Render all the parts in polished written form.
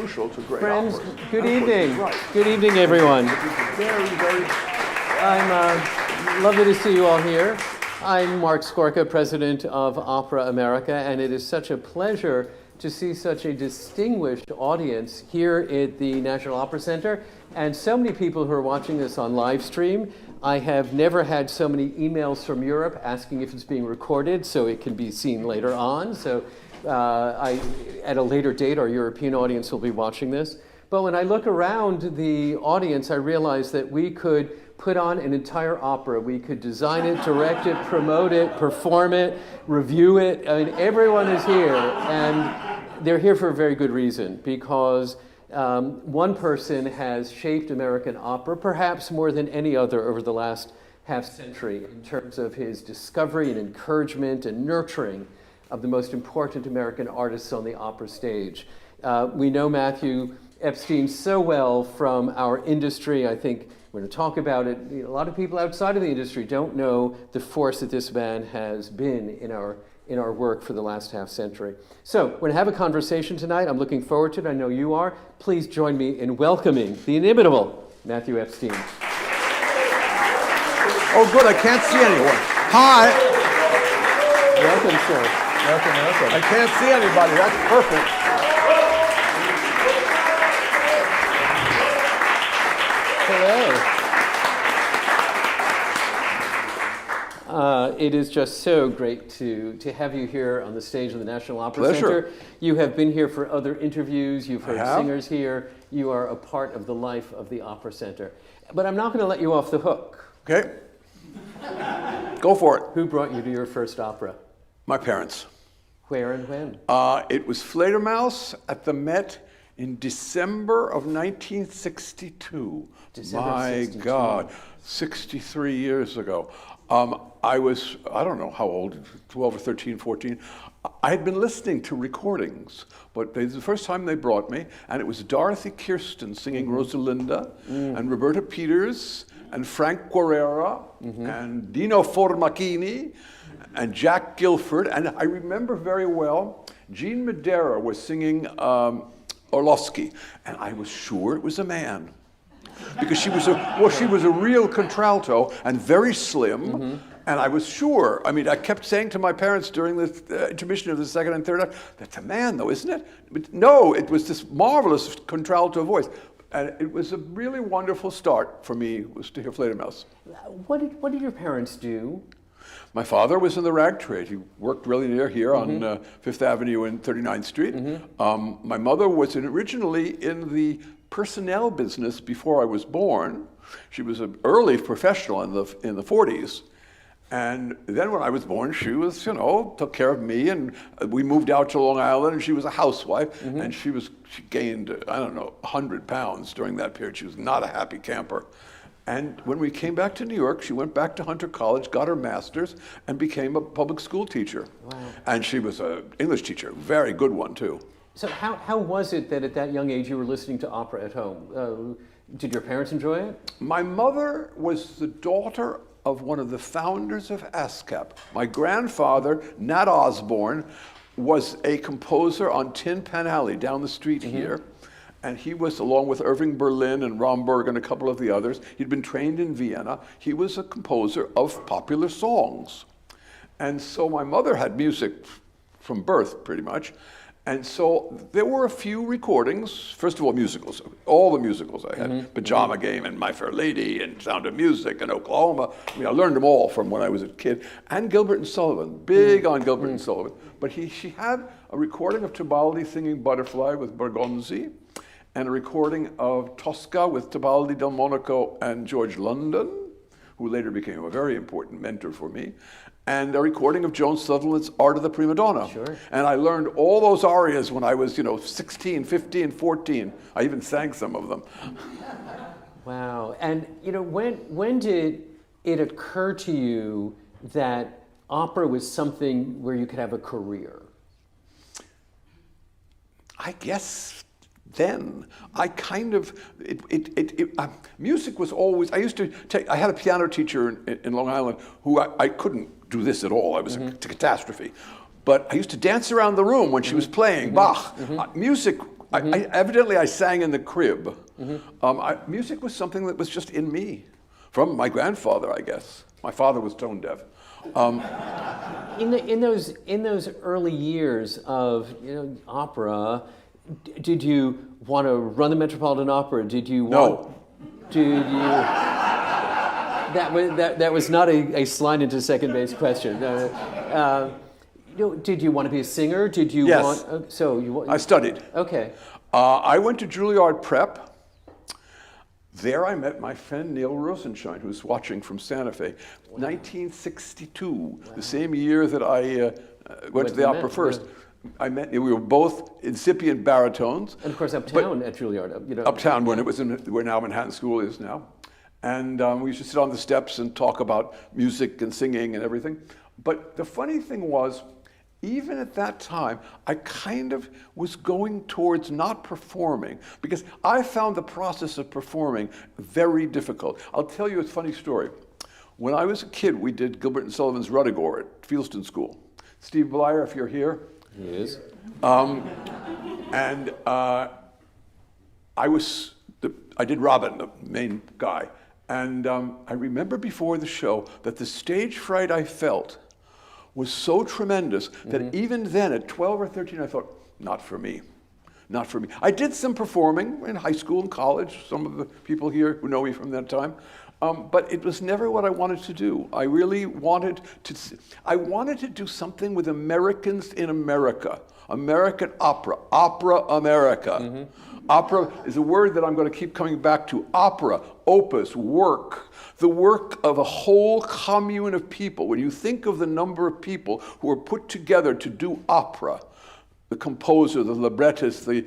crucial to great Friends, operas. good And of course, evening. he's right. Good evening, everyone. Very, very. I'm lovely to see you all here. I'm Mark Scorca, president of OPERA America, and it is such a pleasure to see such a distinguished audience here at the National Opera Center, and so many people who are watching this on live stream. I have never had so many emails from Europe asking if it's being recorded so it can be seen later on. So at a later date, our European audience will be watching this. But when I look around the audience, I realize that we could put on an entire opera. We could design it, direct it, promote it, perform it, review it. I mean, everyone is here, and they're here for a very good reason, because one person has shaped American opera perhaps more than any other over the last half century in terms of his discovery and encouragement and nurturing of the most important American artists on the opera stage. We know Matthew Epstein so well from our industry. I think we're going to talk about it. A lot of people outside of the industry don't know the force that this man has been in our work for the last half century. So we're going to have a conversation tonight. I'm looking forward to it. I know you are. Please join me in welcoming the inimitable Matthew Epstein. Oh, good. I can't see anyone. Hi. Welcome, sir. Welcome. I can't see anybody. That's perfect. Hello. It is just so great to have you here on the stage of the National Opera Pleasure. Center. You have been here for other interviews. You've heard have. singers here. You are a part of the life of the Opera Center. But I'm not going to let you off the hook. Okay. Go for it. Who brought you to your first opera? My parents. Where and when? It was Fledermaus at the Met in December of 1962. December of My 62. God, 63 years ago. I was, I don't know how old, 12 or 13, 14. I had been listening to recordings, but it was the first time they brought me, and it was Dorothy Kirsten singing Rosalinda, and Roberta Peters, and Frank Guerrera, and Dino Formachini, and Jack Gilford, and I remember very well, Jean Madera was singing Orlowski, and I was sure it was a man. Because she was a real contralto and very slim, and I was sure. I mean, I kept saying to my parents during the intermission of the second and third act, "That's a man, though, isn't it?" But no, it was this marvelous contralto voice, and it was a really wonderful start for me. Was to hear Fledermaus. What did your parents do? My father was in the rag trade. He worked really near here on Fifth Avenue and 39th Street. My mother was originally in the personnel business before I was born. She was an early professional in the 40s. And then when I was born, she was, took care of me, and we moved out to Long Island, and she was a housewife, and she gained, 100 pounds during that period. She was not a happy camper. And when we came back to New York, she went back to Hunter College, got her master's, and became a public school teacher. Wow. And she was an English teacher, very good one too. So how was it that at that young age you were listening to opera at home? Did your parents enjoy it? My mother was the daughter of one of the founders of ASCAP. My grandfather, Nat Osborne, was a composer on Tin Pan Alley down the street here. And he was, along with Irving Berlin and Romberg and a couple of the others, he'd been trained in Vienna. He was a composer of popular songs. And so my mother had music from birth, pretty much. And so there were a few recordings, first of all musicals, all the musicals I had, Pajama Game and My Fair Lady and Sound of Music and Oklahoma. I mean, I learned them all from when I was a kid. And Gilbert and Sullivan, big on Gilbert and Sullivan. But she had a recording of Tebaldi singing Butterfly with Bergonzi, and a recording of Tosca with Tebaldi, Delmonico, and George London, who later became a very important mentor for me, and a recording of Joan Sutherland's Art of the Prima Donna. Sure. And I learned all those arias when I was, 16, 15, 14. I even sang some of them. Wow. And, when did it occur to you that opera was something where you could have a career? I guess then I kind of, music was always, I had a piano teacher in Long Island who I couldn't do this at all. I was a catastrophe. But I used to dance around the room when she was playing Bach. Music Evidently, I sang in the crib. Music was something that was just in me, from my grandfather, I guess. My father was tone deaf. In those early years of opera, did you want to run the Metropolitan Opera? Did you want? No. Did you? That was not a slide into second base question. Did you want to be a singer? Did you Yes. want? I studied. Okay. I went to Juilliard Prep. There I met my friend Neil Rosenshine, who's watching from Santa Fe. 1962, the same year that I went to the opera first. We were both incipient baritones. And of course, uptown at Juilliard. Uptown, when it was where now Manhattan School is now. And we used to sit on the steps and talk about music and singing and everything. But the funny thing was, even at that time, I kind of was going towards not performing because I found the process of performing very difficult. I'll tell you a funny story. When I was a kid, we did Gilbert and Sullivan's Ruddigore at Fieldston School. Steve Blyer, if you're here. He is. And I did Robin, the main guy. And I remember before the show that the stage fright I felt was so tremendous that even then at 12 or 13, I thought, not for me, not for me. I did some performing in high school and college, some of the people here who know me from that time, but it was never what I wanted to do. I really wanted to do something with Americans in America, American opera, OPERA America. Opera is a word that I'm going to keep coming back to. Opera, opus, work. The work of a whole commune of people. When you think of the number of people who are put together to do opera, the composer, the librettist, the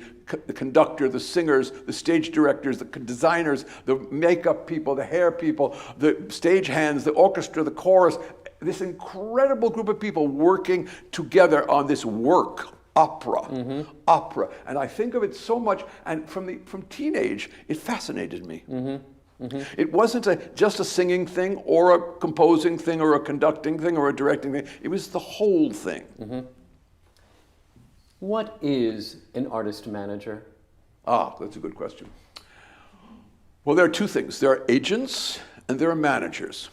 conductor, the singers, the stage directors, the designers, the makeup people, the hair people, the stage hands, the orchestra, the chorus, this incredible group of people working together on this work. Opera, opera, and I think of it so much. And from teenage, it fascinated me. It wasn't just a singing thing, or a composing thing, or a conducting thing, or a directing thing. It was the whole thing. What is an artist manager? That's a good question. Well, there are two things. There are agents and there are managers.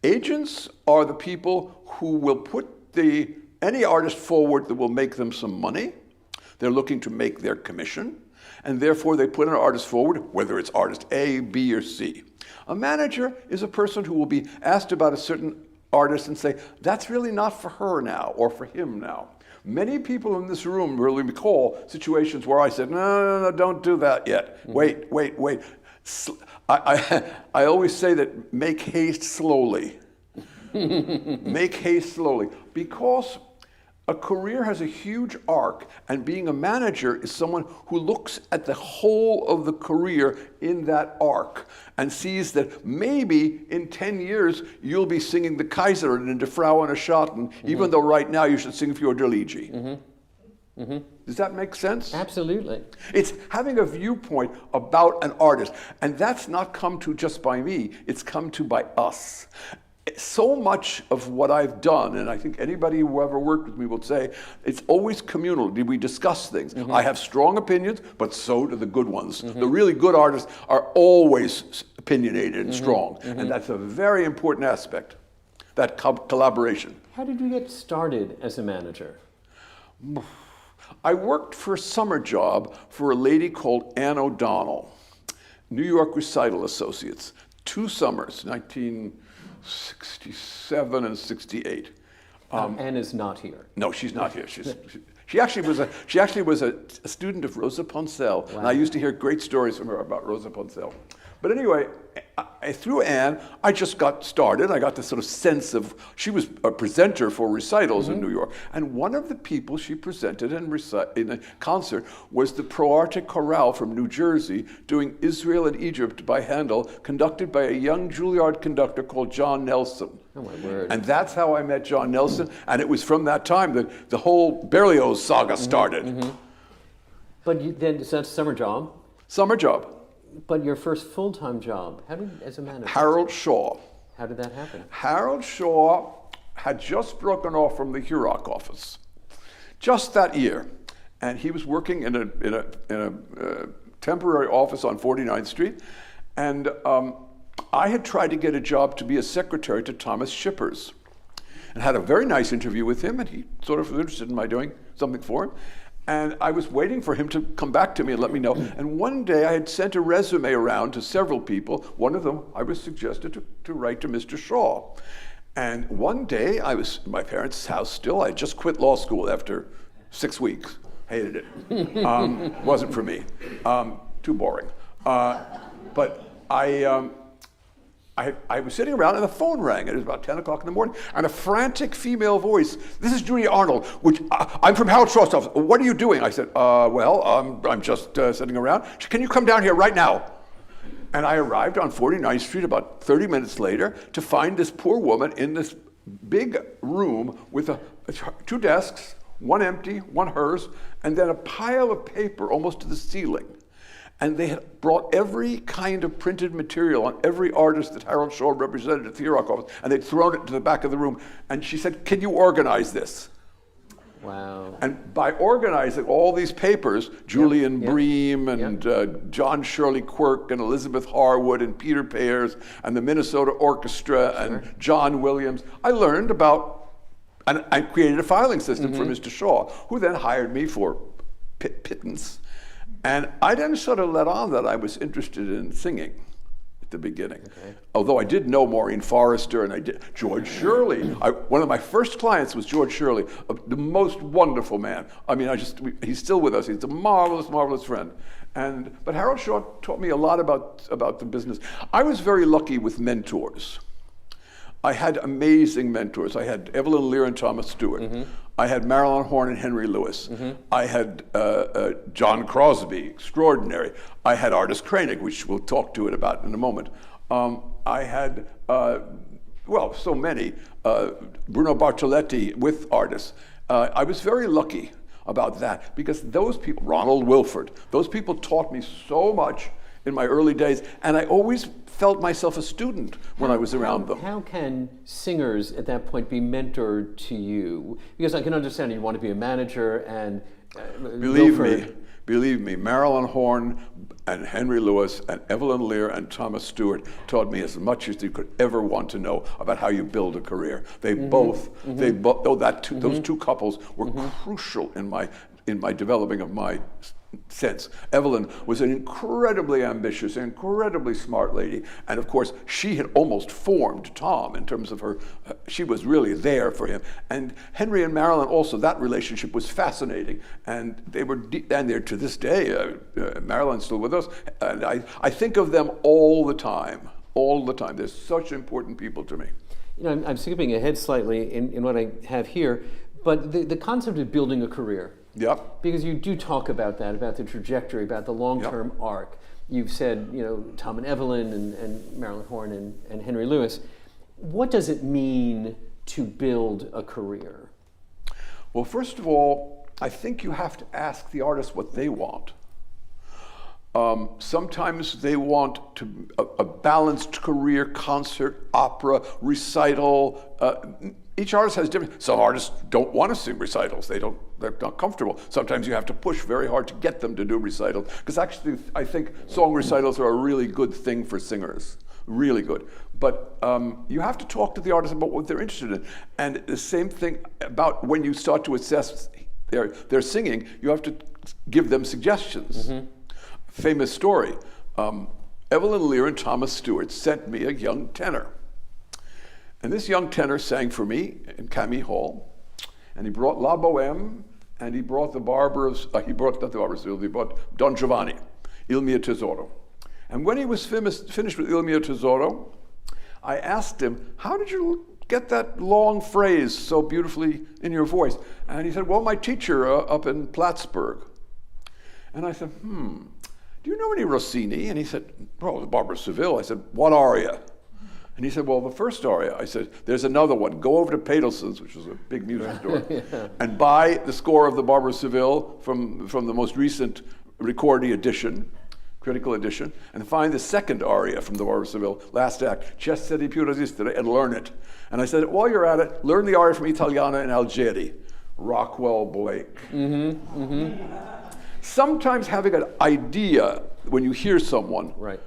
Agents are the people who will put any artist forward that will make them some money. They're looking to make their commission, and therefore they put an artist forward, whether it's artist A, B, or C. A manager is a person who will be asked about a certain artist and say, that's really not for her now, or for him now. Many people in this room really recall situations where I said, no, don't do that yet. Wait. I always say that make haste slowly. Make haste slowly, because a career has a huge arc, and being a manager is someone who looks at the whole of the career in that arc and sees that maybe in 10 years you'll be singing the Kaiserin in Die Frau ohne Schatten, even though right now you should sing Fior d'Aligi. Does that make sense? Absolutely. It's having a viewpoint about an artist, and that's not come to just by me, it's come to by us. So much of what I've done, and I think anybody who ever worked with me will say, it's always communal. We discuss things. I have strong opinions, but so do the good ones. The really good artists are always opinionated and strong, and that's a very important aspect, that collaboration. How did you get started as a manager? I worked for a summer job for a lady called Ann O'Donnell, New York Recital Associates, 2 summers, 1967 and 68. Anne is not here. No, she's not here. She actually was a student of Rosa Poncel, and I used to hear great stories from her about Rosa Poncel. But anyway, through Anne, I just got started. I got this sort of sense of, she was a presenter for recitals in New York, and one of the people she presented in a concert was the Pro Arte Chorale from New Jersey doing Israel and Egypt by Handel, conducted by a young Juilliard conductor called John Nelson. Oh my word. And that's how I met John Nelson, and it was from that time that the whole Berlioz saga started. But then, so that's a summer job. Summer job. But your first full-time job, as a manager? Harold Shaw. How did that happen? Harold Shaw had just broken off from the HUROC office, just that year. and he was working in a temporary office on 49th Street, and I had tried to get a job to be a secretary to Thomas Shippers, and had a very nice interview with him, and he sort of was interested in my doing something for him. And I was waiting for him to come back to me and let me know. And one day I had sent a resume around to several people. One of them I was suggested to write to Mr. Shaw. And one day I was in my parents' house still. I had just quit law school after 6 weeks. Hated it. Wasn't for me. Too boring. But I was sitting around and the phone rang. It was about 10 o'clock in the morning, and a frantic female voice, "This is Judy Arnold, I'm from Harold Shaw's office. What are you doing?" I said, I'm just sitting around. She said, "Can you come down here right now?" And I arrived on 49th Street about 30 minutes later to find this poor woman in this big room with 2 desks, one empty, one hers, and then a pile of paper almost to the ceiling. And they had brought every kind of printed material on every artist that Harold Shaw represented at the York office, and they'd thrown it to the back of the room. And she said, "Can you organize this?" Wow. And by organizing all these papers, Julian Bream and John Shirley Quirk and Elizabeth Harwood and Peter Pears and the Minnesota Orchestra and John Williams, I learned about, and I created a filing system for Mr. Shaw, who then hired me for pittance. And I didn't sort of let on that I was interested in singing at the beginning. Okay. Although I did know Maureen Forrester and I did George Shirley. One of my first clients was George Shirley, the most wonderful man. I mean, he's still with us. He's a marvelous, marvelous friend. But Harold Shaw taught me a lot about the business. I was very lucky with mentors. I had amazing mentors. I had Evelyn Lear and Thomas Stewart. I had Marilyn Horne and Henry Lewis. I had John Crosby, extraordinary. I had Artis Koenig, which we'll talk to it about in a moment. I had, so many. Bruno Bartoletti with artists. I was very lucky about that because those people, Ronald Wilford, those people taught me so much in my early days, and I always felt myself a student when I was around them. How can singers at that point be mentored to you? Because I can understand you want to be a manager and Believe me, Marilyn Horne and Henry Lewis and Evelyn Lear and Thomas Stewart taught me as much as you could ever want to know about how you build a career. They those 2 couples were crucial in my developing of my sense. Evelyn was an incredibly ambitious, incredibly smart lady, and of course she had almost formed Tom in terms of her, she was really there for him. And Henry and Marilyn also, that relationship was fascinating, and they were and they're to this day, Marilyn's still with us, and I think of them all the time. They're such important people to me. You know, I'm skipping ahead slightly in what I have here, but the concept of building a career. Yep. Because you do talk about that, about the trajectory, about the long-term arc. You've said, Tom and Evelyn and Marilyn Horne and Henry Lewis. What does it mean to build a career? Well, first of all, I think you have to ask the artist what they want. Sometimes they want a balanced career, concert, opera, recital. Each artist has different. Some artists don't want to sing recitals. They're not comfortable. Sometimes you have to push very hard to get them to do recitals. Because actually, I think song recitals are a really good thing for singers. Really good. But you have to talk to the artist about what they're interested in. And the same thing about when you start to assess their singing, you have to give them suggestions. Famous story. Evelyn Lear and Thomas Stewart sent me a young tenor. And this young tenor sang for me in Camille Hall, and he brought La Bohème, and he brought he brought Don Giovanni, Il mio tesoro. And when he was finished with Il mio tesoro, I asked him, "How did you get that long phrase so beautifully in your voice?" And he said, "Well, my teacher up in Plattsburgh." And I said, "Do you know any Rossini?" And he said, "Oh, the Barber of Seville." I said, "What aria?" And he said, "Well, the first aria." I said, "There's another one. Go over to Pedelson's," which was a big music store, and buy the score of the Barber of Seville from the most recent recording edition, critical edition, and find the second aria from the Barber of Seville, last act, Cessate di più resistere, and learn it. And I said, while you're at it, learn the aria from Italiana and Algeri, Rockwell Blake. Sometimes having an idea when you hear someone, Right.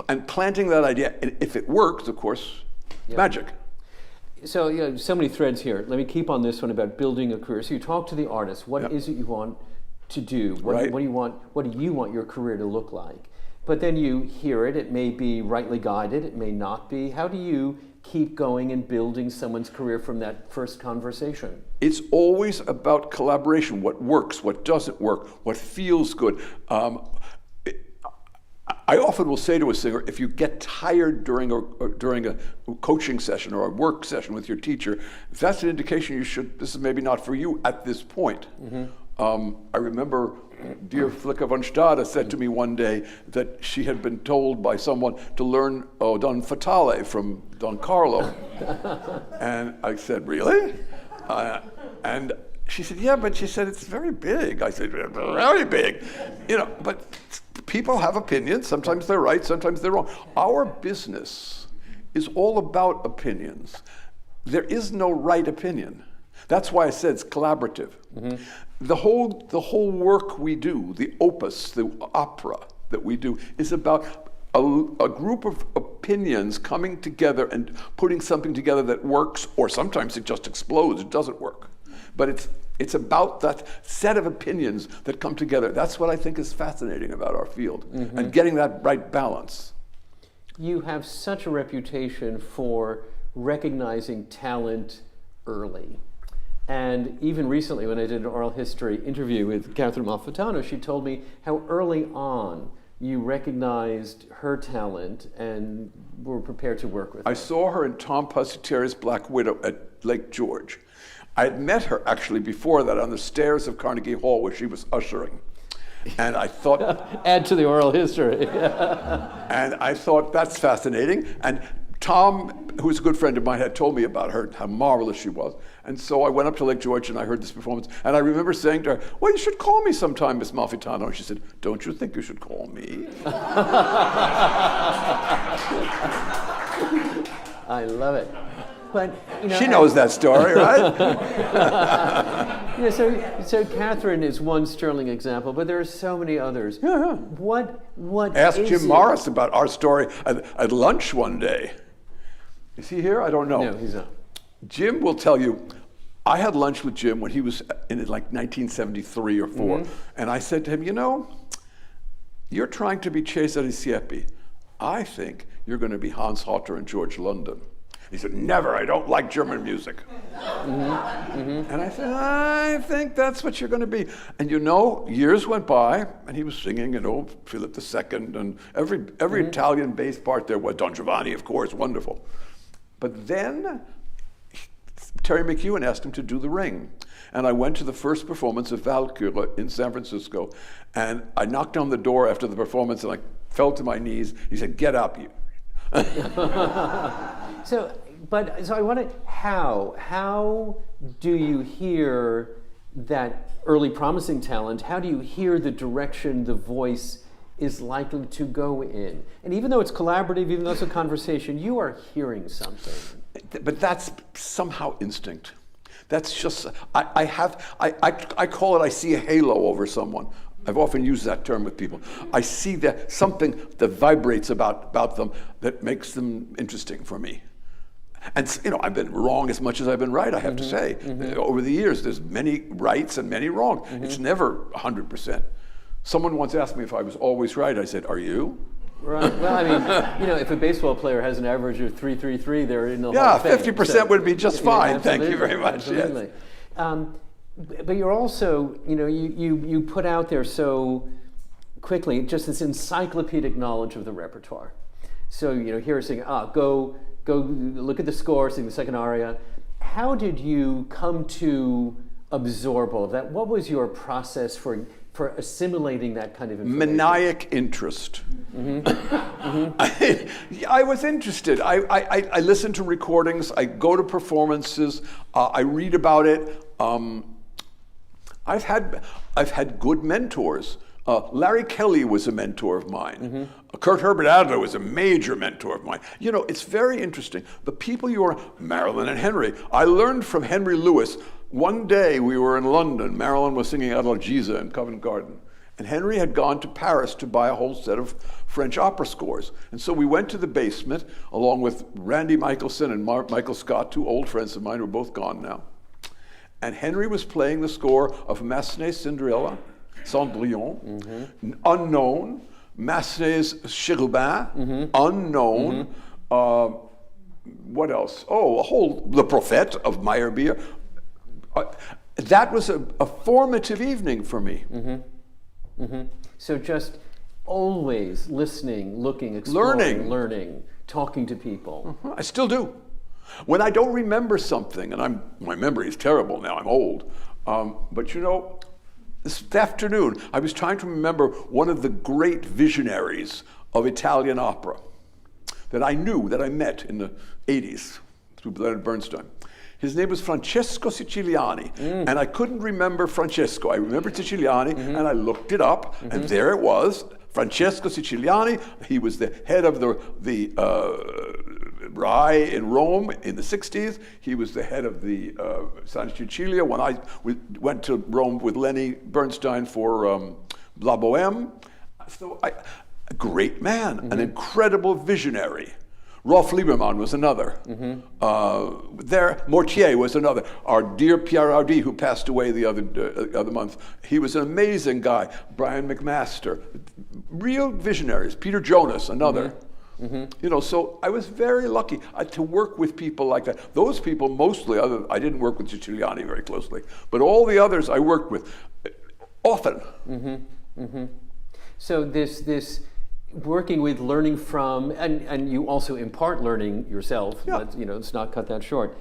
and planting that idea, and if it works, of course, magic. So, so many threads here. Let me keep on this one about building a career. So you talk to the artist. What is it you want to do? What do you want? What do you want your career to look like? But then you hear it. It may be rightly guided. It may not be. How do you keep going and building someone's career from that first conversation? It's always about collaboration. What works, what doesn't work, what feels good. I often will say to a singer, if you get tired during a coaching session or a work session with your teacher, that's an indication this is maybe not for you at this point. I remember dear Flicka von Stade said to me one day that she had been told by someone to learn Don Fatale from Don Carlo. And I said, really? And she said, yeah, but she said, it's very big. I said, very big. But people have opinions. Sometimes they're right, sometimes they're wrong. Our business is all about opinions. There is no right opinion. That's why I said it's collaborative. The whole work we do, the opus, the opera that we do, is about a group of opinions coming together and putting something together that works, or sometimes it just explodes, it doesn't work. But it's about that set of opinions that come together. That's what I think is fascinating about our field, and getting that right balance. You have such a reputation for recognizing talent early. And even recently, when I did an oral history interview with Catherine Malfitano, she told me how early on you recognized her talent and were prepared to work with her. I saw her in Tom Pusatier's Black Widow at Lake George. I had met her actually before that on the stairs of Carnegie Hall where she was ushering. And I thought... Add to the oral history. And I thought, that's fascinating. And Tom, who was a good friend of mine, had told me about her, how marvelous she was. And so I went up to Lake George and I heard this performance. And I remember saying to her, well, you should call me sometime, Miss Malfitano. And she said, don't you think you should call me? I love it. But, she knows that story, right? So Catherine is one sterling example, but there are so many others. Yeah. What Ask Jim Morris about our story at lunch one day. Is he here? I don't know. No, he's not. Jim will tell you, I had lunch with Jim when he was in like 1973 or 4, and I said to him, you're trying to be Cesare Siepi. I think you're going to be Hans Hotter and George London. He said, never, I don't like German music. And I said, I think that's what you're going to be. And years went by, and he was singing, Philip II, and every Italian bass part there was Don Giovanni, of course, wonderful. But then Terry McEwen asked him to do The Ring. And I went to the first performance of Valkyrie in San Francisco, and I knocked on the door after the performance, and I fell to my knees. He said, get up, you. So I want to, how do you hear that early promising talent? How do you hear the direction the voice is likely to go in? And even though it's collaborative, even though it's a conversation, you are hearing something. But that's somehow instinct. That's just, I call it, I see a halo over someone. I've often used that term with people. I see something that vibrates about them that makes them interesting for me. And I've been wrong as much as I've been right, I have to say. Over the years, there's many rights and many wrong. It's never 100%. Someone once asked me if I was always right. I said, are you? Right. Well, I mean, if a baseball player has an average of .333, they're in the Hall of Fame. 50% would be just fine. Thank you very much. Absolutely. Yes. But you're also, you put out there so quickly just this encyclopedic knowledge of the repertoire. So, here are saying, go look at the score, sing the second aria. How did you come to absorb all of that? What was your process for assimilating that kind of information? Maniac interest. I was interested. I listen to recordings. I go to performances. I read about it. I've had good mentors. Larry Kelly was a mentor of mine. Kurt Herbert Adler was a major mentor of mine. You know, it's very interesting. The people you are, Marilyn and Henry. I learned from Henry Lewis. One day we were in London. Marilyn was singing Adalgisa in Covent Garden. And Henry had gone to Paris to buy a whole set of French opera scores. And so we went to the basement, along with Randy Michelson and Michael Scott, two old friends of mine who are both gone now. And Henry was playing the score of Massenet's Cinderella, Cendrillon, unknown, Massenet's Cherubin, unknown. What else? Oh, a whole, Le Prophète of Meyerbeer. That was a formative evening for me. So just always listening, looking, exploring, learning, talking to people. I still do. When I don't remember something, and my memory is terrible now, I'm old, but you know, this afternoon I was trying to remember one of the great visionaries of Italian opera that I knew, that I met in the 80s through Leonard Bernstein. His name was Francesco Siciliani, and I couldn't remember Francesco. I remembered Siciliani, and I looked it up, and there it was, Francesco Siciliani. He was the head of the RAI in Rome in the 60s. He was the head of the San Cecilia when I went to Rome with Lenny Bernstein for La Boheme. So a great man, an incredible visionary. Rolf Lieberman was another. Mortier was another. Our dear Pierre Audi, who passed away the other month, he was an amazing guy. Brian McMaster, real visionaries. Peter Jonas, another. You know, so I was very lucky to work with people like that. Those people mostly, I didn't work with Siciliani very closely, but all the others I worked with often. So this working with, learning from, and you also impart learning yourself. Yeah. Let's not cut that short.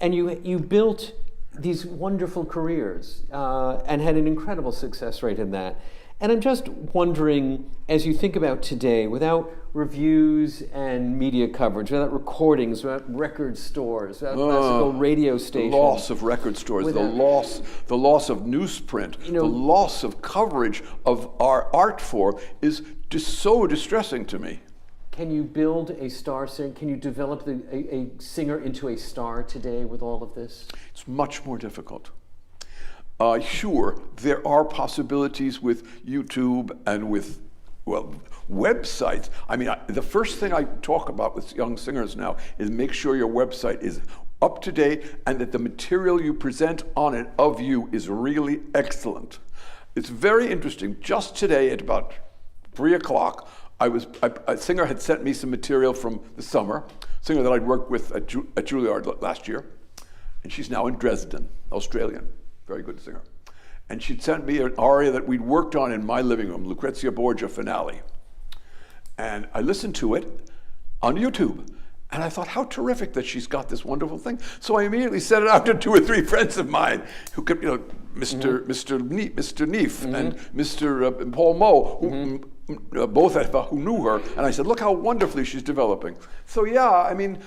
And you built these wonderful careers and had an incredible success rate in that. And I'm just wondering, as you think about today, without reviews and media coverage, without recordings, without record stores, without classical radio stations. The loss of record stores, the loss of newsprint, the loss of coverage of our art form is just so distressing to me. Can you build a star singer? Can you develop a singer into a star today with all of this? It's much more difficult. Sure, there are possibilities with YouTube and with, websites. I mean, the first thing I talk about with young singers now is make sure your website is up to date and that the material you present on it of you is really excellent. It's very interesting. Just today at about 3 o'clock, a singer had sent me some material from the summer, a singer that I'd worked with at Juilliard last year, and she's now in Dresden, Australian. Very good singer. And she'd sent me an aria that we'd worked on in my living room, Lucrezia Borgia Finale. And I listened to it on YouTube. And I thought, how terrific that she's got this wonderful thing. So I immediately sent it out to 2 or 3 friends of mine who could, Mr. Neef and Mr. Paul Moe, who, both who knew her. And I said, look how wonderfully she's developing. So yeah, I mean,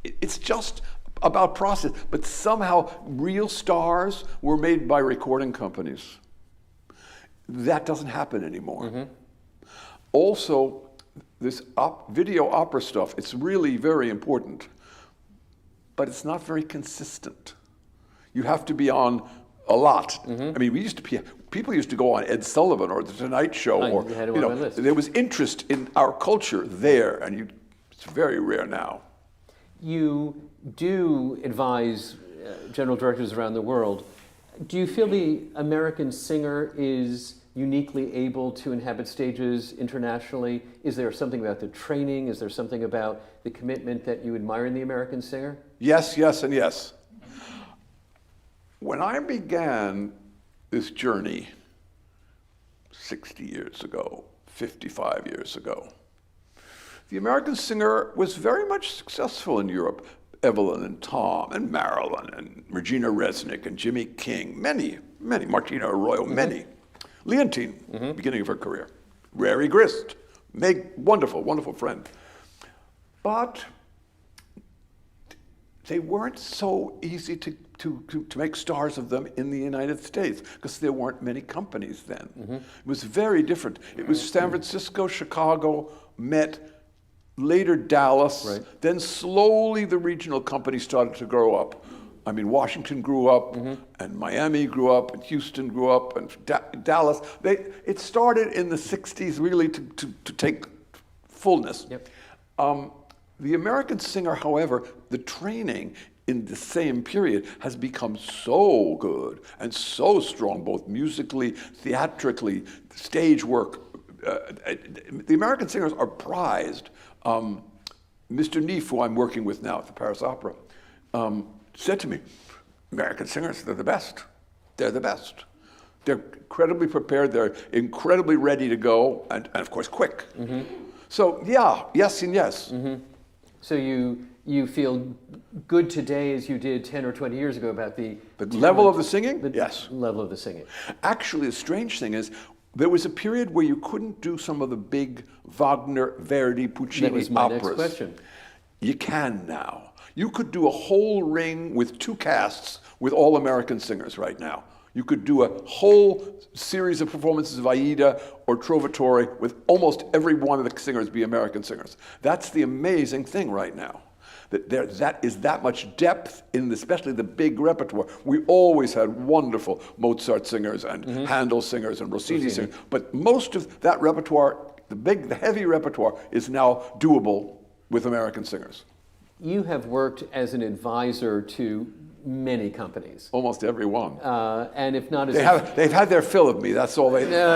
it's just about process, but somehow real stars were made by recording companies. That doesn't happen anymore. Also, this video opera stuff, it's really very important, but it's not very consistent. You have to be on a lot. I mean, people used to go on Ed Sullivan or The Tonight Show, or there was interest in our culture there, and it's very rare now. You do advise general directors around the world. Do you feel the American singer is uniquely able to inhabit stages internationally? Is there something about the training? Is there something about the commitment that you admire in the American singer? Yes, yes, and yes. When I began this journey 60 years ago, 55 years ago, the American singer was very much successful in Europe. Evelyn and Tom and Marilyn and Regina Resnick and Jimmy King, many, Martina Arroyo, many. Leontine, beginning of her career. Rary Grist, Meg, wonderful, wonderful friend. But they weren't so easy to make stars of them in the United States because there weren't many companies then. It was very different. It was San Francisco, Chicago, Met, later Dallas, Right. then slowly the regional companies started to grow up. I mean, Washington grew up, and Miami grew up, and Houston grew up, and Dallas. It started in the 60s really to take fullness. Yep. The American singer, however, the training in the same period has become so good and so strong, both musically, theatrically, stage work. The American singers are prized. Mr. Neef, who I'm working with now at the Paris Opera, said to me, American singers, they're the best. They're the best. They're incredibly prepared, they're incredibly ready to go, and of course, quick. So, yeah, yes and yes. So you feel good today as you did 10 or 20 years ago about the level of the singing? The Yes. level of the singing. Actually, the strange thing is, there was a period where you couldn't do some of the big Wagner, Verdi, Puccini That was my operas. next question. You can now. You could do a whole ring with 2 casts with all American singers right now. You could do a whole series of performances of Aida or Trovatore with almost every one of the singers be American singers. That's the amazing thing right now. That is that much depth in especially the big repertoire. We always had wonderful Mozart singers and Handel singers and Rossini singers, but most of that repertoire, the heavy repertoire, is now doable with American singers. You have worked as an advisor to many companies. Almost every one. And if not as They've had their fill of me, that's all they... No.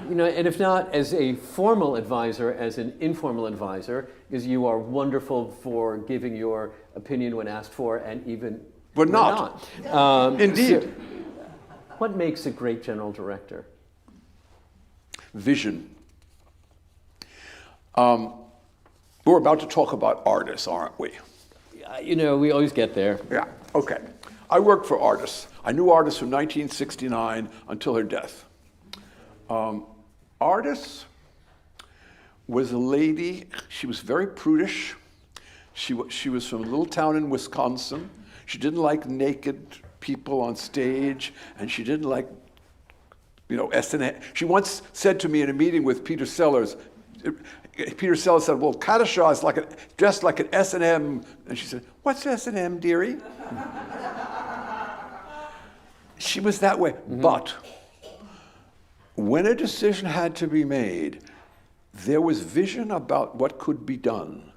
You know, and if not as a formal advisor, as an informal advisor, is you are wonderful for giving your opinion when asked for, and even But when not. So Indeed. what makes a great general director? Vision. We're about to talk about artists, aren't we? You know, we always get there. Yeah, okay. I worked for artists. I knew artists from 1969 until her death. Artists was a lady, she was very prudish. She was from a little town in Wisconsin. She didn't like naked people on stage, and she didn't like, S&M. She once said to me in a meeting with Peter Sellers, Peter Sellers said, well, Kadisha is dressed like an S&M. And she said, what's S&M, dearie? She was that way. But when a decision had to be made, there was vision about what could be done.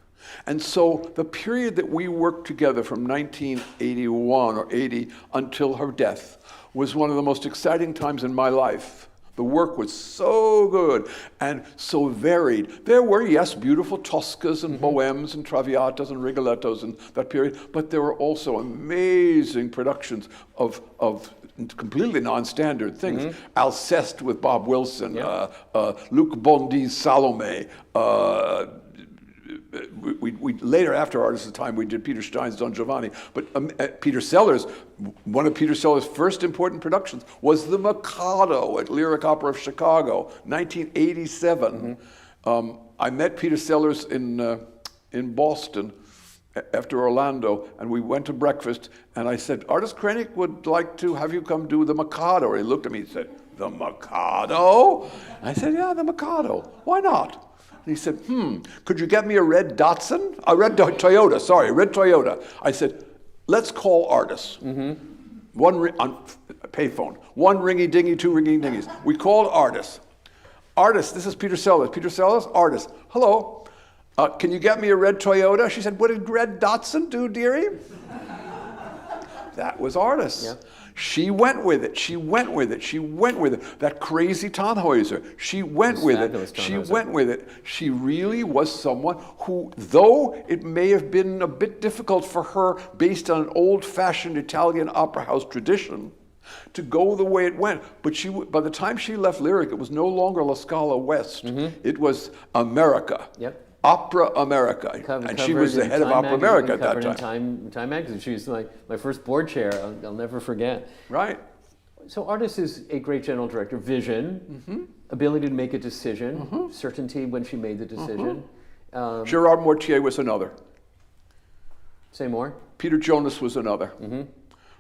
And so the period that we worked together from 1981 or 80 until her death was one of the most exciting times in my life. The work was so good and so varied. There were, yes, beautiful Toscas and Bohemes and Traviatas and Rigolettos in that period, but there were also amazing productions of completely non-standard things. Alceste with Bob Wilson, Luc Bondy's Salome. We later, after Artists of Time, we did Peter Stein's Don Giovanni. But Peter Sellers, one of Peter Sellers' first important productions was The Mikado at Lyric Opera of Chicago, 1987. I met Peter Sellers in Boston after Orlando, and we went to breakfast, and I said, Artist Krenik would like to have you come do The Mikado. He looked at me and said, The Mikado? I said, yeah, The Mikado. Why not? And he said, could you get me a red Datsun? A red Toyota. I said, let's call artists. One on payphone. 1 ringy-dingy, 2 ringy-dingies. We called artists. Artists, this is Peter Sellers. Peter Sellers, artist. Hello. Can you get me a red Toyota? She said, what did red Datsun do, dearie? That was artists. Yeah. She went with it. That crazy Tannhäuser. She went with it. She really was someone who, though it may have been a bit difficult for her based on an old-fashioned Italian opera house tradition, to go the way it went. But by the time she left Lyric, it was no longer La Scala West. It was America. Yep. Opera America. And she was the head of Opera America at that time. Time magazine. She was my first board chair. I'll never forget. Right. So artist is a great general director. Vision, ability to make a decision, certainty when she made the decision. Gerard Mortier was another. Say more. Peter Jonas was another.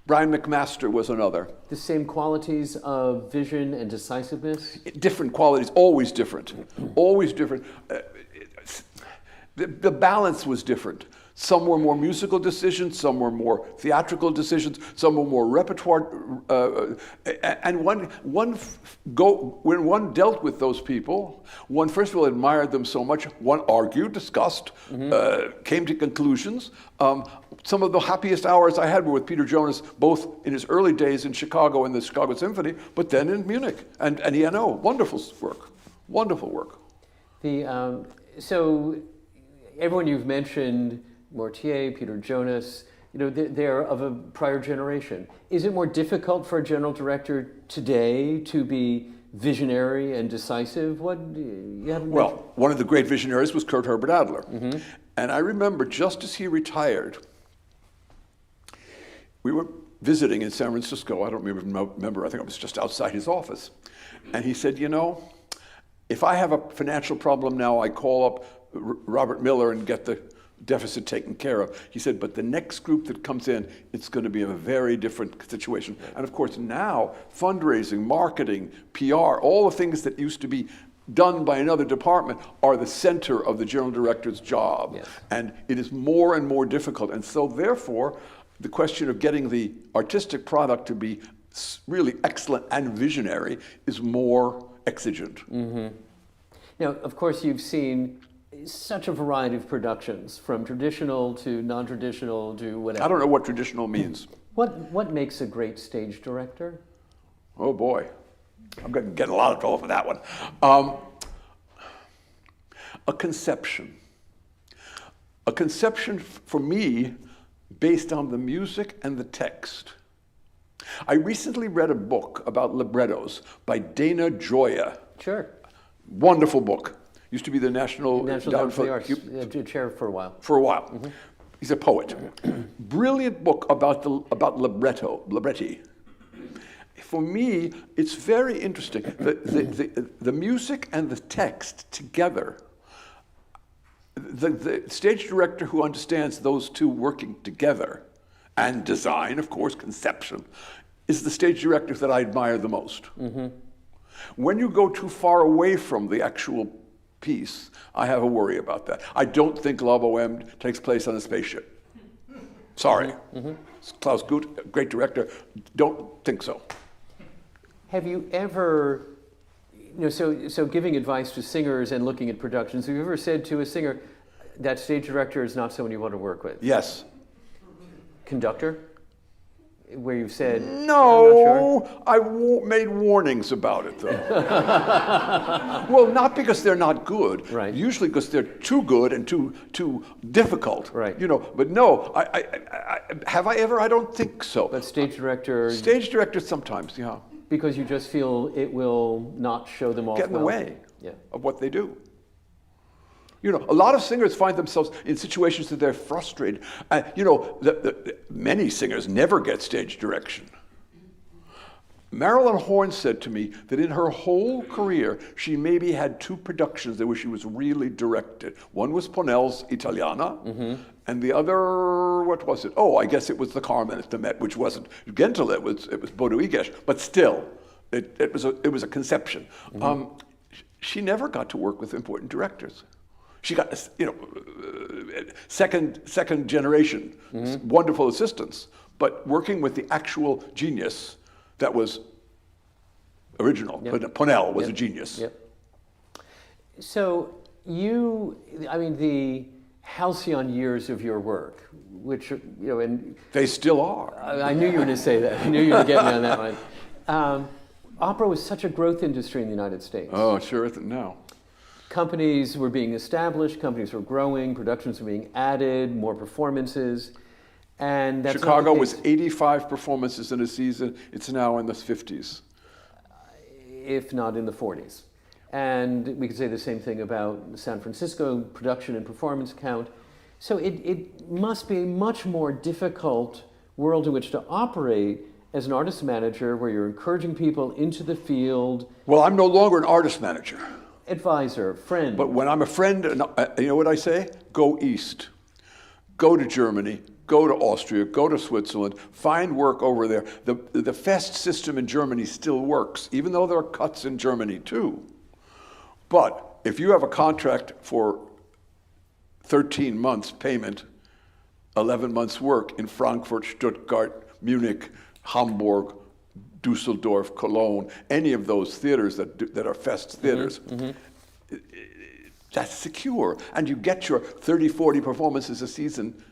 Brian McMaster was another. The same qualities of vision and decisiveness? Different qualities, always different. Always different. The balance was different. Some were more musical decisions, some were more theatrical decisions, some were more repertoire. And when one dealt with those people, one first of all admired them so much, one argued, discussed, came to conclusions. Some of the happiest hours I had were with Peter Jonas, both in his early days in Chicago in the Chicago Symphony, but then in Munich. And ENO, wonderful work, wonderful work. So everyone you've mentioned, Mortier, Peter Jonas, they're of a prior generation. Is it more difficult for a general director today to be visionary and decisive? Well, one of the great visionaries was Kurt Herbert Adler. And I remember just as he retired, we were visiting in San Francisco. I don't remember, I think I was just outside his office. And he said, if I have a financial problem now, I call up Robert Miller and get the deficit taken care of. He said, but the next group that comes in, it's going to be a very different situation. And of course now, fundraising, marketing, PR, all the things that used to be done by another department are the center of the general director's job. Yes. And it is more and more difficult. And so therefore, the question of getting the artistic product to be really excellent and visionary is more exigent. Now, of course, you've seen such a variety of productions, from traditional to non-traditional to whatever. I don't know what traditional means. What makes a great stage director? Oh boy, I'm going to get a lot of trouble for that one. A conception. A conception for me based on the music and the text. I recently read a book about librettos by Dana Gioia. Sure. Wonderful book. Used to be the National Endowment for the Arts chair for a while. For a while. He's a poet. Brilliant book about libretti. For me, it's very interesting. The music and the text together. The stage director who understands those two working together, and design, of course, conception, is the stage director that I admire the most. When you go too far away from the actual piece, I have a worry about that. I don't think La Boheme takes place on a spaceship. Sorry. Klaus Gut, great director, don't think so. Have you ever, so giving advice to singers and looking at productions, have you ever said to a singer, that stage director is not someone you want to work with? Yes. Conductor? Where you've said, no, I made warnings about it, though. Well, not because they're not good. Right. Usually because they're too good and too difficult. Right. But no, have I ever? I don't think so. But stage director... Stage director sometimes, yeah. Because you just feel it will not show them off. Get in the way Yeah. of what they do. A lot of singers find themselves in situations that they're frustrated. Many singers never get stage direction. Marilyn Horne said to me that in her whole career, she maybe had 2 productions where she was really directed. One was Ponell's Italiana, and the other, what was it? Oh, I guess it was the Carmen at the Met, which wasn't Gentle, it was Bodewiges, but still, it was a conception. She never got to work with important directors. She got, second generation, wonderful assistants, but working with the actual genius that was original. Yep. Ponell was a genius. Yep. So the halcyon years of your work, which, and... They still are. I knew you were going to say that. I knew you were going to get me on that one. Opera was such a growth industry in the United States. Oh, sure isn't now. Companies were being established, companies were growing, productions were being added, more performances, and that's Chicago was 85 performances in a season. It's now in the 50s. If not in the 40s. And we could say the same thing about San Francisco, production and performance count. So it must be a much more difficult world in which to operate as an artist manager, where you're encouraging people into the field. Well, I'm no longer an artist manager. Advisor, friend. But when I'm a friend, you know what I say? Go east. Go to Germany. go to Austria, go to Switzerland, find work over there. The Fest system in Germany still works, even though there are cuts in Germany too. But if you have a contract for 13 months payment, 11 months work in Frankfurt, Stuttgart, Munich, Hamburg, Dusseldorf, Cologne, any of those theaters that are Fest theaters, that's secure. And you get your 30, 40 performances a season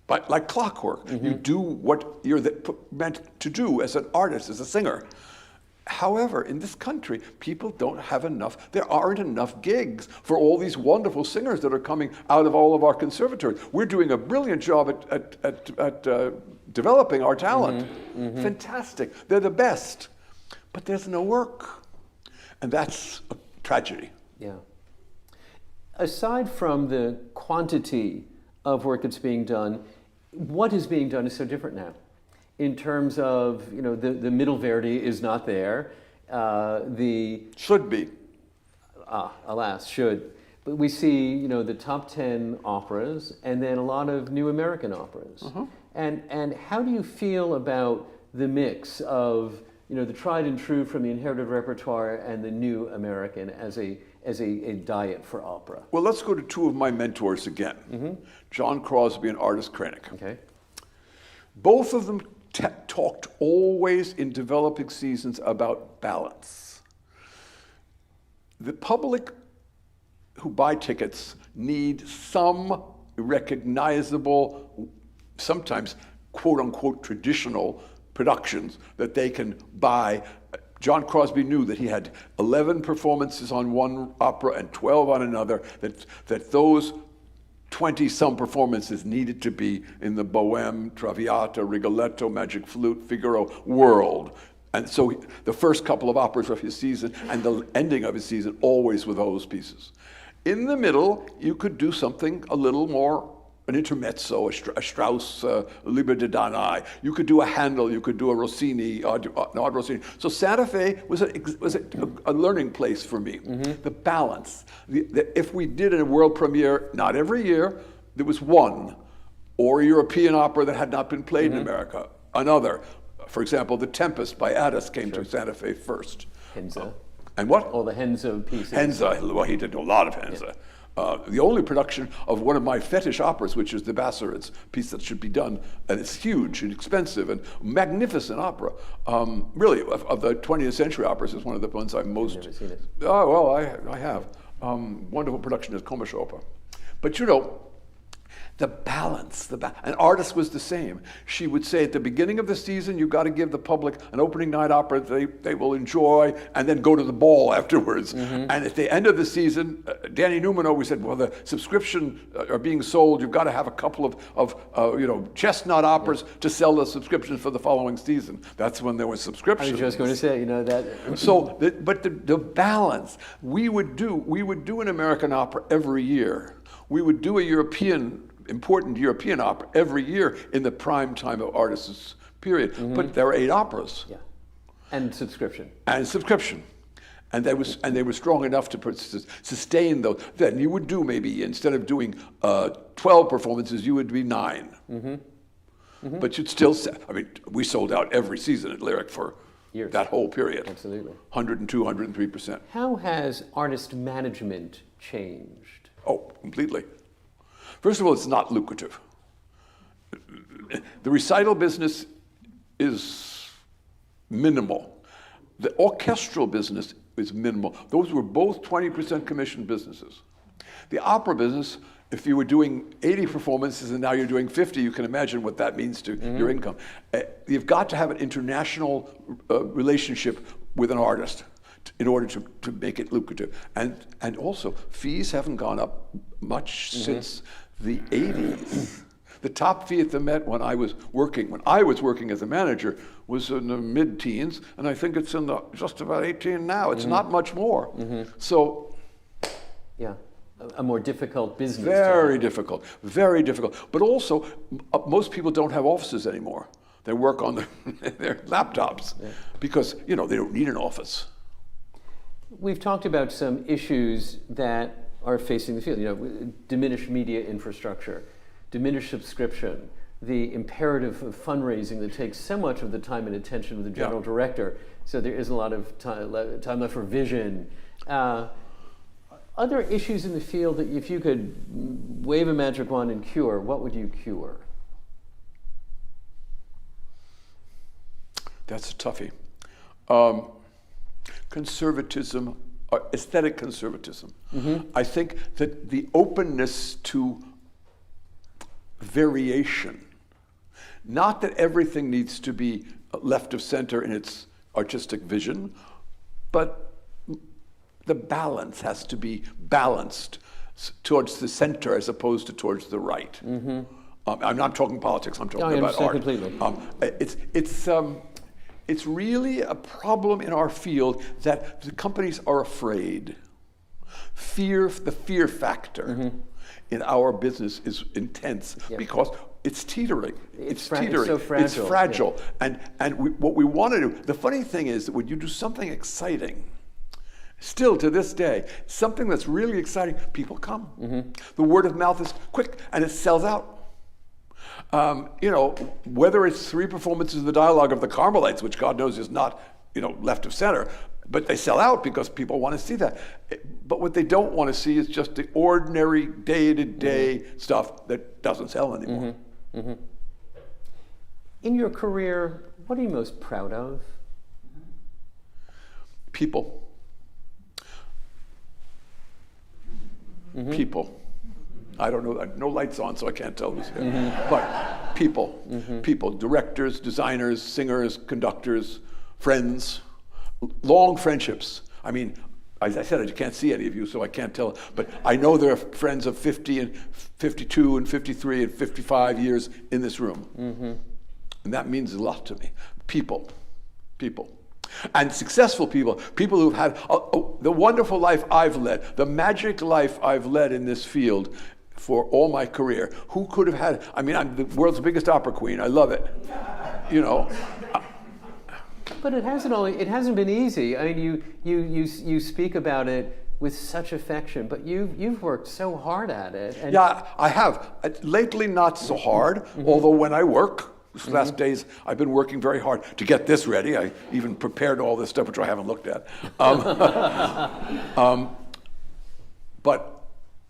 like clockwork. You do what you're meant to do as an artist, as a singer. However, in this country, people don't have enough. There aren't enough gigs for all these wonderful singers that are coming out of all of our conservatories. We're doing a brilliant job at developing our talent. Fantastic. They're the best. But there's no work. And that's a tragedy. Yeah. Aside from the quantity of work that's being done, what is being done is so different now. In terms of, the middle Verdi is not there. Should be. Alas, should. But we see, the top 10 operas and then a lot of new American operas. And how do you feel about the mix of, the tried and true from the inherited repertoire and the new American as a diet for opera? Well, let's go to two of my mentors again, John Crosby and Artis Kranick. Okay. Both of them talked always in developing seasons about balance. The public who buy tickets need some recognizable, sometimes quote-unquote traditional productions that they can buy. John Crosby knew that he had 11 performances on one opera and 12 on another, that those 20-some performances needed to be in the Bohème, Traviata, Rigoletto, Magic Flute, Figaro world. And so the first couple of operas of his season and the ending of his season always with those pieces. In the middle, you could do something a little more, an intermezzo, a Strauss, Liber de Danai. You could do a Handel, you could do a Rossini, not Rossini. So Santa Fe was a learning place for me. The balance. If we did a world premiere, not every year, there was one, or a European opera that had not been played in America. Another, for example, The Tempest by Addis came to Santa Fe first. Henze. And what? All the Henze pieces. Henze, well, he did a lot of Henze. Yeah. The only production of one of my fetish operas, which is the Basserids piece that should be done, and it's huge and expensive and magnificent opera. Really, of the 20th century operas, is one of the ones I'm most. I've never seen it. Oh, well, I have. Wonderful production is Komische Oper. But the balance, and Artis was the same. She would say at the beginning of the season, you've got to give the public an opening night opera they will enjoy, and then go to the ball afterwards. And at the end of the season, Danny Newman always said, well, the subscription are being sold. You've got to have a couple of chestnut operas to sell the subscription for the following season. That's when there was subscriptions. I was just going to say, that. So, but the balance, we would do an American opera every year. We would do important European opera every year in the prime time of Artis' period. But there were 8 operas. Yeah. And subscription. And they were strong enough to sustain those. Then you would do maybe, instead of doing 12 performances, you would do 9. But you'd still, we sold out every season at Lyric for years. That whole period. Absolutely. 102, 103%. How has artist management changed? Oh, completely. First of all, it's not lucrative. The recital business is minimal. The orchestral business is minimal. Those were both 20% commission businesses. The opera business, if you were doing 80 performances and now you're doing 50, you can imagine what that means to your income. You've got to have an international relationship with an artist in order to make it lucrative. And also, fees haven't gone up much since the 80s. The top fee at the Met when I was working as a manager was in the mid-teens, and I think it's in the just about 18 now. It's not much more. So, yeah, a more difficult business. Very difficult. But also, most people don't have offices anymore. They work on their laptops because they don't need an office. We've talked about some issues that are facing the field. Diminished media infrastructure. diminished subscription, the imperative of fundraising that takes so much of the time and attention of the general director, so there isn't a lot of time left for vision. Other issues in the field that if you could wave a magic wand and cure, what would you cure? That's a toughie. Conservatism, aesthetic conservatism. I think that the openness to variation, not that everything needs to be left of center in its artistic vision, but the balance has to be balanced towards the center as opposed to towards the right. I'm not talking politics, I'm talking about art. Completely. It's really a problem in our field that the companies are afraid. The fear factor in our business is intense because it's teetering. It's teetering. It's so fragile. It's fragile. Yeah. What we want to do, the funny thing is that when you do something exciting, still to this day, something that's really exciting, people come. The word of mouth is quick and it sells out. Whether it's 3 performances of the dialogue of the Carmelites, which God knows is not, left of center, but they sell out because people want to see that. But what they don't want to see is just the ordinary day-to-day stuff that doesn't sell anymore. In your career, what are you most proud of? People. People. I don't know, no lights on, so I can't tell who's here. But people, people, directors, designers, singers, conductors, friends, long friendships. I mean, as I said, I can't see any of you, so I can't tell. But I know there are friends of 50 and 52 and 53 and 55 years in this room. And that means a lot to me. People. And successful people who've had the wonderful life I've led, the magic life I've led in this field for all my career. Who could have had, I'm the world's biggest opera queen. I love it. But it hasn't been easy. I mean, you speak about it with such affection, but you've worked so hard at it. And yeah, I have. Lately, not so hard, although when I work, these last days, I've been working very hard to get this ready. I even prepared all this stuff, which I haven't looked at. But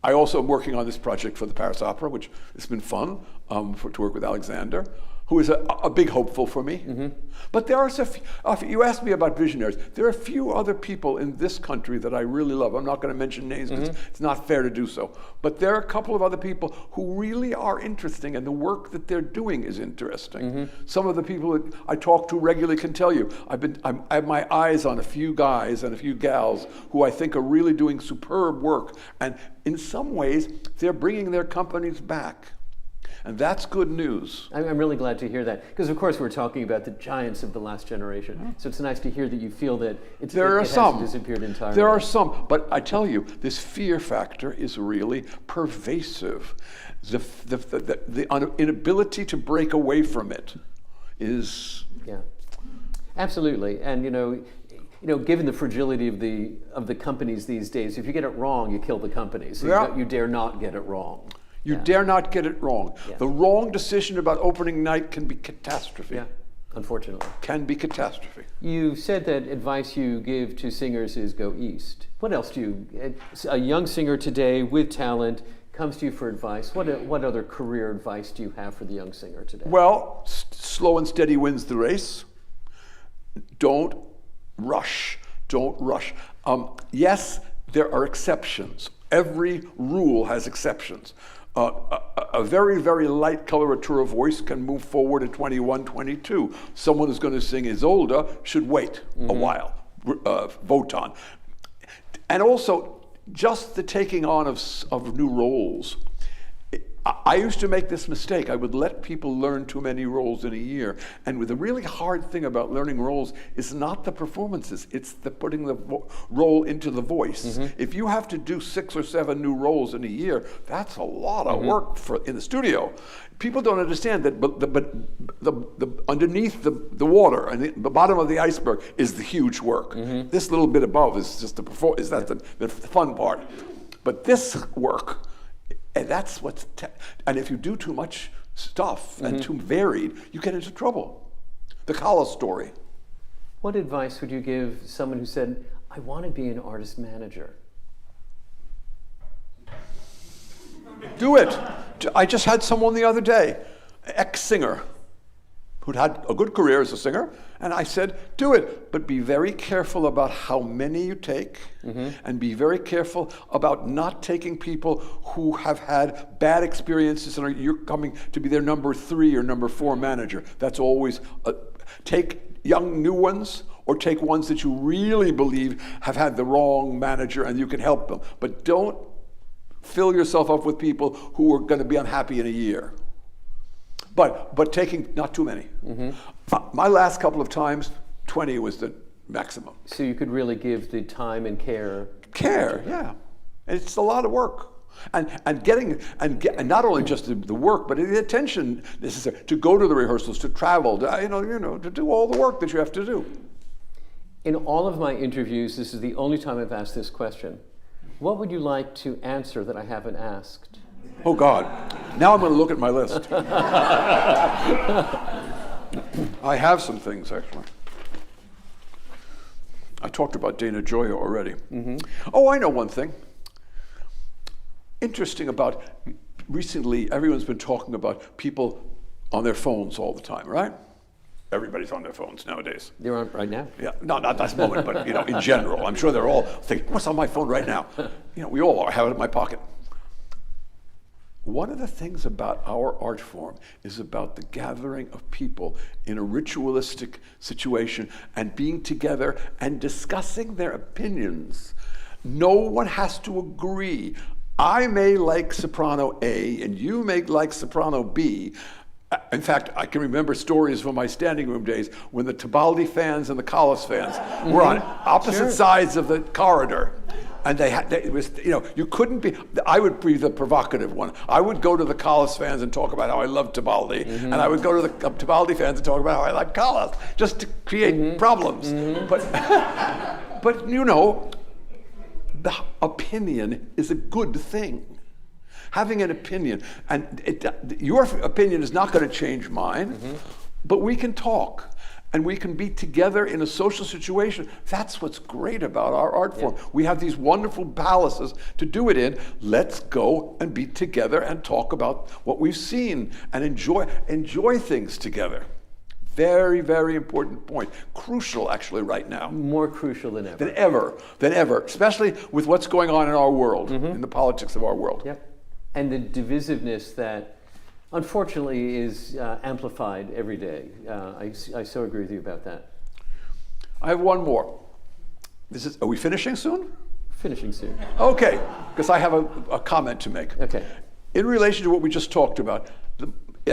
I also am working on this project for the Paris Opera, which has been fun to work with Alexander, who is a big hopeful for me. But there are you asked me about visionaries. There are a few other people in this country that I really love. I'm not going to mention names because it's not fair to do so. But there are a couple of other people who really are interesting, and the work that they're doing is interesting. Some of the people that I talk to regularly can tell you, I have my eyes on a few guys and a few gals who I think are really doing superb work. And in some ways, they're bringing their companies back. And that's good news. I'm really glad to hear that, because of course we're talking about the giants of the last generation. So it's nice to hear that you feel that it hasn't disappeared entirely. There are some, but I tell you, this fear factor is really pervasive. The inability to break away from it is... Yeah, absolutely. And given the fragility of the companies these days, if you get it wrong, you kill the company. So you dare not get it wrong. You dare not get it wrong. Yeah. The wrong decision about opening night can be catastrophe. Yeah, unfortunately. Can be catastrophe. You said that advice you give to singers is go east. What else a young singer today with talent comes to you for advice. What other career advice do you have for the young singer today? Well, slow and steady wins the race. Don't rush. Yes, there are exceptions. Every rule has exceptions. A very, very light coloratura voice can move forward at 21, 22. Someone who's going to sing Isolde should wait a while, Wotan. And also, just the taking on of new roles. I used to make this mistake. I would let people learn too many roles in a year. And the really hard thing about learning roles is not the performances, it's the putting the role into the voice. If you have to do 6 or 7 new roles in a year, that's a lot of work in the studio. People don't understand that, but underneath the water and the bottom of the iceberg is the huge work. This little bit above is just the fun part. But this work And that's what's, and if you do too much stuff and too varied, you get into trouble. The Kala story. What advice would you give someone who said, I want to be an artist manager? Do it. I just had someone the other day, ex-singer, who'd had a good career as a singer, and I said, do it, but be very careful about how many you take, and be very careful about not taking people who have had bad experiences and you're coming to be their number 3 or number 4 manager. That's always, take young new ones, or take ones that you really believe have had the wrong manager and you can help them. But don't fill yourself up with people who are going to be unhappy in a year. But taking not too many. My last couple of times, 20 was the maximum. So you could really give the time and care. Care, yeah. And it's a lot of work. And not only just the work, but the attention necessary to go to the rehearsals, to travel, to do all the work that you have to do. In all of my interviews, this is the only time I've asked this question. What would you like to answer that I haven't asked? Oh God, now I'm going to look at my list. I have some things, actually. I talked about Dana Gioia already. Oh, I know one thing. Interesting about, recently, everyone's been talking about people on their phones all the time, right? Everybody's on their phones nowadays. They're on right now? Yeah, no, not this moment, but in general. I'm sure they're all thinking, what's on my phone right now? We all have it in my pocket. One of the things about our art form is about the gathering of people in a ritualistic situation and being together and discussing their opinions. No one has to agree. I may like soprano A and you may like soprano B. In fact, I can remember stories from my standing room days when the Tebaldi fans and the Callas fans were on opposite sides of the corridor. And you couldn't be, I would be the provocative one. I would go to the Callas fans and talk about how I love Tebaldi, and I would go to the Tebaldi fans and talk about how I like Callas, just to create problems. But the opinion is a good thing. Having an opinion, and your opinion is not going to change mine, but we can talk. And we can be together in a social situation. That's what's great about our art form. We have these wonderful palaces to do it in. Let's go and be together and talk about what we've seen and enjoy things together. Very, very important point. Crucial, actually, right now. More crucial than ever. Than ever, especially with what's going on in our world, in the politics of our world. Yep. And the divisiveness that unfortunately is amplified every day. I so agree with you about that. I have one more. Are we finishing soon? Finishing soon. Okay, because I have a comment to make. Okay. In relation to what we just talked about,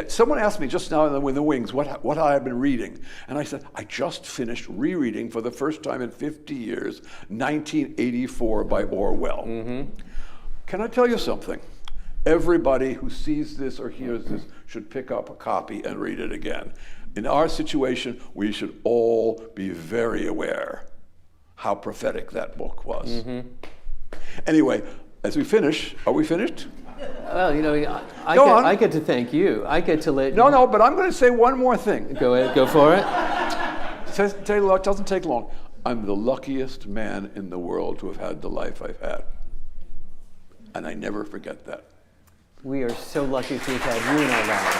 someone asked me just now in the wings what I had been reading. And I said, I just finished rereading for the first time in 50 years, 1984 by Orwell. Can I tell you something? Everybody who sees this or hears this should pick up a copy and read it again. In our situation, we should all be very aware how prophetic that book was. Anyway, as we finish, are we finished? Well, I get to thank you. I get to let No, but I'm going to say one more thing. Go ahead, go for it. It doesn't take long. I'm the luckiest man in the world to have had the life I've had. And I never forget that. We are so lucky to have had you in our lives.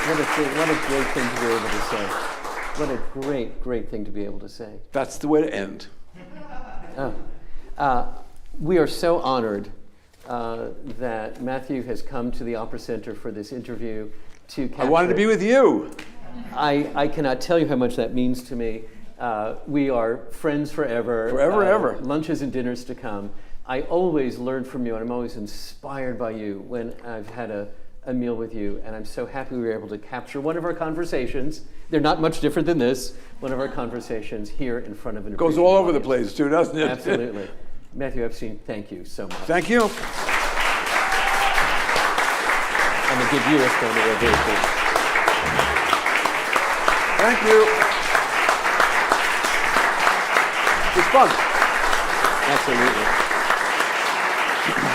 What a great thing to be able to say. What a great, great thing to be able to say. That's the way to end. We are so honored that Matthew has come to the Opera Center for this interview to capture. I wanted to be with you. I cannot tell you how much that means to me. We are friends forever. Forever and ever. Lunches and dinners to come. I always learn from you, and I'm always inspired by you when I've had a meal with you, and I'm so happy we were able to capture one of our conversations. They're not much different than this. One of our conversations here in front of an Goes all over the place, too, doesn't it? Absolutely. Matthew Epstein, thank you so much. Thank you. I'm going to give you a standing ovation. Thank you. It's fun. Absolutely. you.